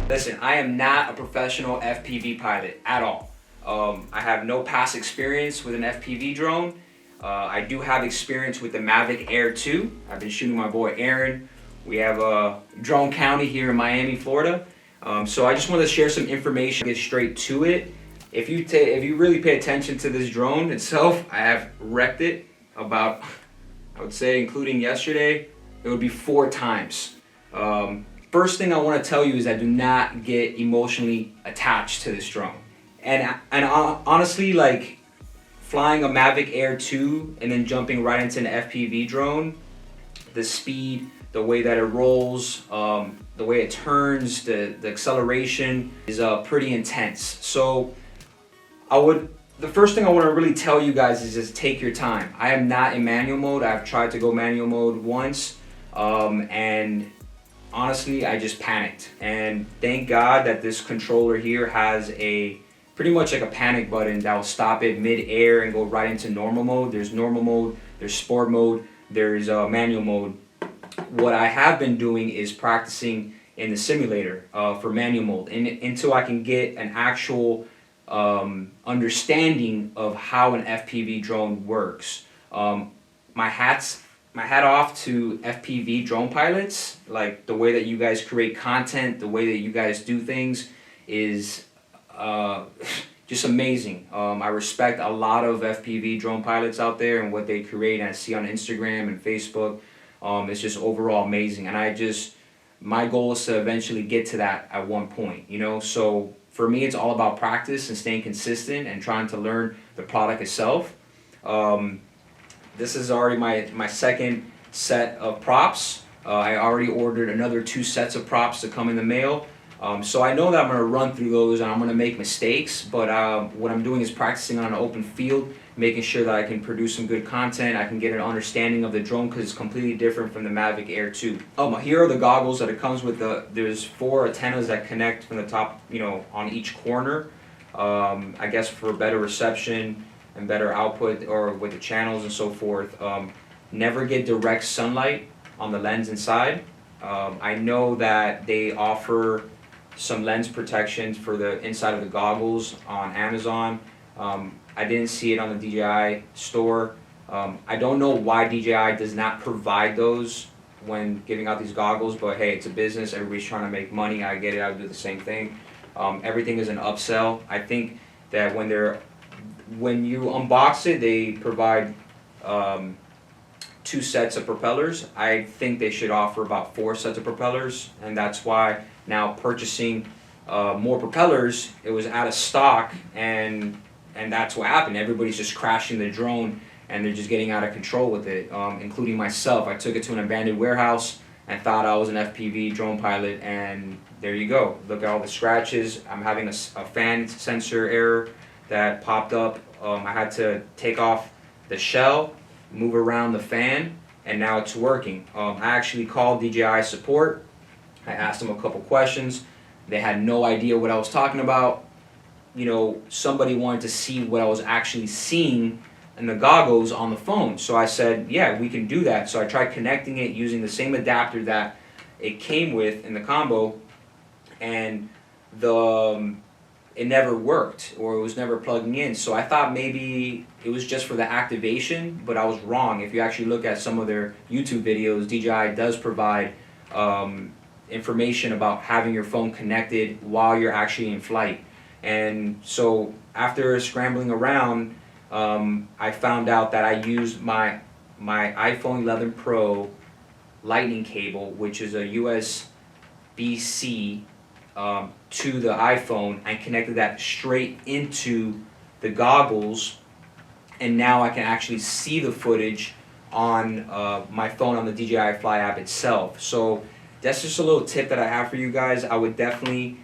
Listen, I am not a professional FPV pilot at all. I have no past experience with an FPV drone. I do have experience with the Mavic Air 2. I've been shooting my boy Aaron. We have a drone county here in Miami, Florida. So I just want to share some information, get straight to it. If you really pay attention to this drone itself, I have wrecked it about, I would say, including yesterday, it would be 4 times. First thing I want to tell you is I do not get emotionally attached to this drone. And honestly, like flying a Mavic Air 2 and then jumping right into an FPV drone, the speed, the way that it rolls, the way it turns, the acceleration is pretty intense. So the first thing I want to really tell you guys is just take your time. I am not in manual mode. I've tried to go manual mode once, and honestly, I just panicked. And thank God that this controller here has pretty much like a panic button that will stop it mid-air and go right into normal mode. There's normal mode, there's sport mode, there's manual mode. What I have been doing is practicing in the simulator for manual mode until I can get an actual understanding of how an FPV drone works. My hat off to FPV drone pilots. Like the way that you guys create content, the way that you guys do things is just amazing. I respect a lot of FPV drone pilots out there and what they create, and I see on Instagram and Facebook. It's just overall amazing, and my goal is to eventually get to that at one point, you know. So for me, it's all about practice and staying consistent and trying to learn the product itself. This is already my second set of props. I already ordered another 2 sets of props to come in the mail. So I know that I'm going to run through those and I'm going to make mistakes, but what I'm doing is practicing on an open field, making sure that I can produce some good content, I can get an understanding of the drone because it's completely different from the Mavic Air 2. Here are the goggles that it comes with. There's 4 antennas that connect from the top, you know, on each corner, I guess for better reception and better output or with the channels and so forth. Never get direct sunlight on the lens inside. I know that they offer some lens protection for the inside of the goggles on Amazon. I didn't see it on the DJI store. I don't know why DJI does not provide those when giving out these goggles, but hey, it's a business, everybody's trying to make money, I get it, I would do the same thing. Everything is an upsell. I think that when you unbox it, they provide 2 sets of propellers. I think they should offer about 4 sets of propellers, and that's why now purchasing more propellers, it was out of stock, and that's what happened. Everybody's just crashing the drone and they're just getting out of control with it, including myself. I took it to an abandoned warehouse and thought I was an FPV drone pilot, and there you go. Look at all the scratches. I'm having a fan sensor error that popped up. I had to take off the shell, move around the fan, and now it's working. I actually called DJI support. I asked them a couple questions. They had no idea what I was talking about. You know, somebody wanted to see what I was actually seeing in the goggles on the phone. So I said, yeah, we can do that. So I tried connecting it using the same adapter that it came with in the combo, and it never worked, or it was never plugging in. So I thought maybe it was just for the activation, but I was wrong. If you actually look at some of their YouTube videos, DJI does provide information about having your phone connected while you're actually in flight. And so after scrambling around, I found out that I used my iPhone 11 Pro lightning cable, which is a USB-C to the iPhone, and connected that straight into the goggles, and now I can actually see the footage on my phone on the DJI Fly App itself. So that's just a little tip that I have for you guys. I would definitely,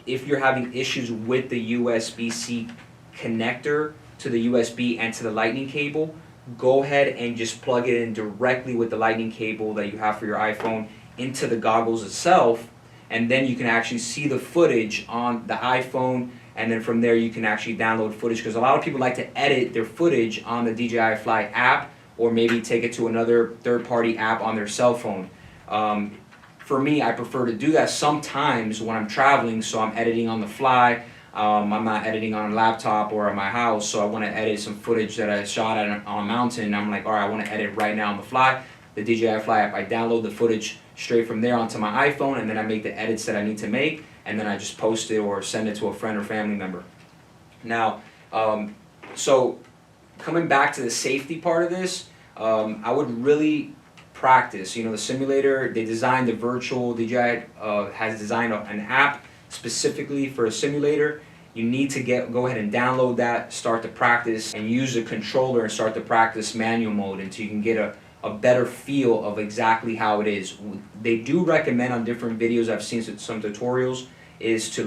if you're having issues with the USB-C connector to the USB and to the lightning cable, go ahead and just plug it in directly with the lightning cable that you have for your iPhone into the goggles itself, and then you can actually see the footage on the iPhone, and then from there you can actually download footage, because a lot of people like to edit their footage on the DJI Fly app, or maybe take it to another third-party app on their cell phone. for me, I prefer to do that sometimes when I'm traveling, so I'm editing on the fly. I'm not editing on a laptop or at my house, so I want to edit some footage that I shot on a mountain. I'm like, all right, I want to edit right now on the fly. The DJI Fly App, I download the footage straight from there onto my iPhone, and then I make the edits that I need to make, and then I just post it or send it to a friend or family member. Now, so coming back to the safety part of this, I would really practice. You know, the simulator, they designed the virtual, DJI has designed an app specifically for a simulator. You need to go ahead and download that, start to practice, and use a controller and start to practice manual mode until you can get a better feel of exactly how it is. They do recommend on different videos, I've seen some tutorials, is to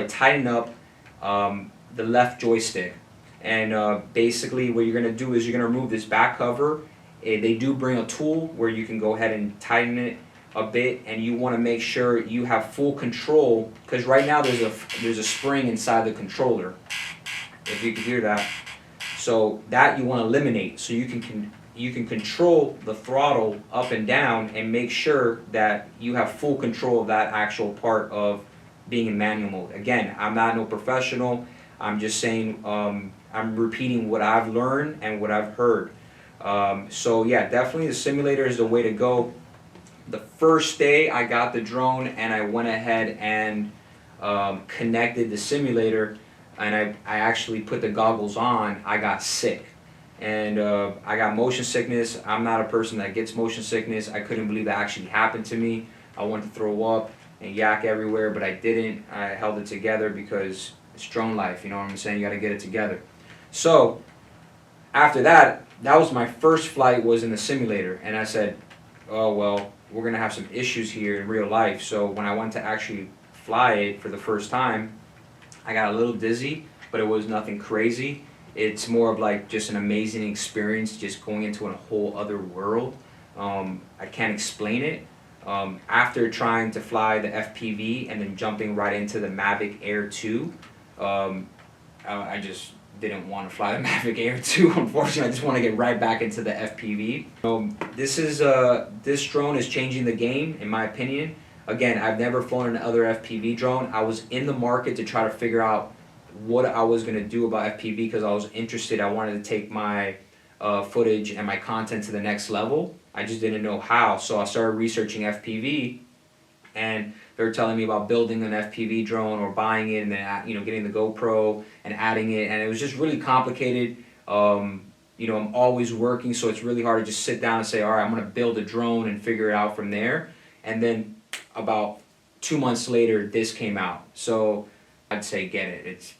tighten up the left joystick. And basically what you're going to do is you're going to remove this back cover. They do bring a tool where you can go ahead and tighten it a bit, and you want to make sure you have full control, because right now there's a spring inside the controller, if you can hear that. So that you want to eliminate, so you can control the throttle up and down and make sure that you have full control of that actual part of being in manual mode. Again, I'm not no professional. I'm just saying, I'm repeating what I've learned and what I've heard. So yeah, definitely the simulator is the way to go. The first day I got the drone and I went ahead and connected the simulator, and I actually put the goggles on, I got sick. And I got motion sickness. I'm not a person that gets motion sickness. I couldn't believe that actually happened to me. I wanted to throw up and yak everywhere, but I didn't. I held it together because it's drone life, you know what I'm saying? You gotta get it together. So after that, that was my first flight, was in the simulator, and I said, oh well, we're gonna have some issues here in real life. So when I went to actually fly it for the first time, I got a little dizzy, but it was nothing crazy. It's more of like just an amazing experience, just going into a whole other world. I can't explain it. After trying to fly the FPV and then jumping right into the Mavic Air 2, I just didn't want to fly the Mavic Air 2, unfortunately. I just want to get right back into the FPV. This drone is changing the game, in my opinion. Again, I've never flown an other FPV drone. I was in the market to try to figure out what I was going to do about FPV because I was interested. I wanted to take my footage and my content to the next level. I just didn't know how, so I started researching FPV, and they were telling me about building an FPV drone or buying it and then getting the GoPro and adding it, and it was just really complicated. I'm always working, so it's really hard to just sit down and say, all right, I'm going to build a drone and figure it out from there. And then about 2 months later, this came out. So I'd say get it. It's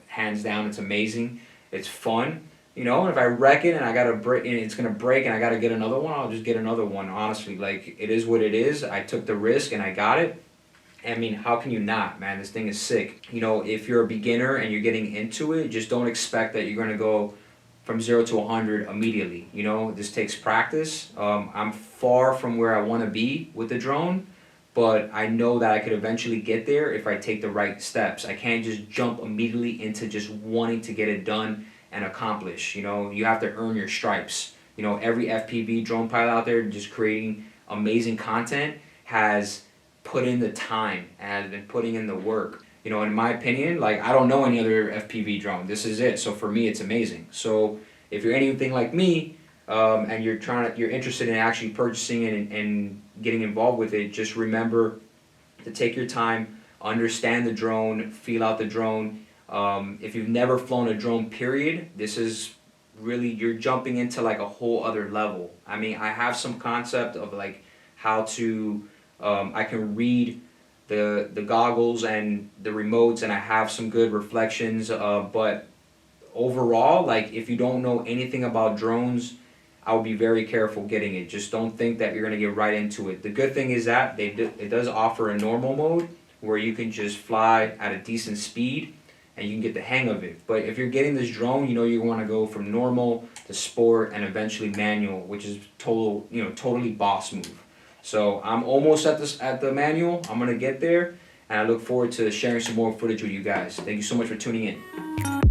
hands down, it's amazing. It's fun. And if I wreck it and I gotta break, and it's gonna break, and I gotta get another one, I'll just get another one. Honestly, like, it is what it is. I took the risk and I got it. I mean, how can you not, man? This thing is sick. If you're a beginner and you're getting into it, just don't expect that you're gonna go from 0 to 100 immediately. This takes practice. I'm far from where I want to be with the drone, but I know that I could eventually get there if I take the right steps. I can't just jump immediately into just wanting to get it done and accomplish. You have to earn your stripes. Every FPV drone pilot out there just creating amazing content has put in the time and has been putting in the work. In my opinion, like, I don't know any other FPV drone. This is it. So for me, it's amazing. So if you're anything like me, and you're interested in actually purchasing it and getting involved with it, just remember to take your time, understand the drone, feel out the drone. If you've never flown a drone, period, this is really, you're jumping into like a whole other level. I mean, I have some concept of like how to, I can read the goggles and the remotes, and I have some good reflections, but overall, like, if you don't know anything about drones, I would be very careful getting it. Just don't think that you're going to get right into it. The good thing is that it does offer a normal mode where you can just fly at a decent speed and you can get the hang of it. But if you're getting this drone, you want to go from normal to sport and eventually manual, which is totally boss move. So I'm almost at the manual. I'm going to get there, and I look forward to sharing some more footage with you guys. Thank you so much for tuning in.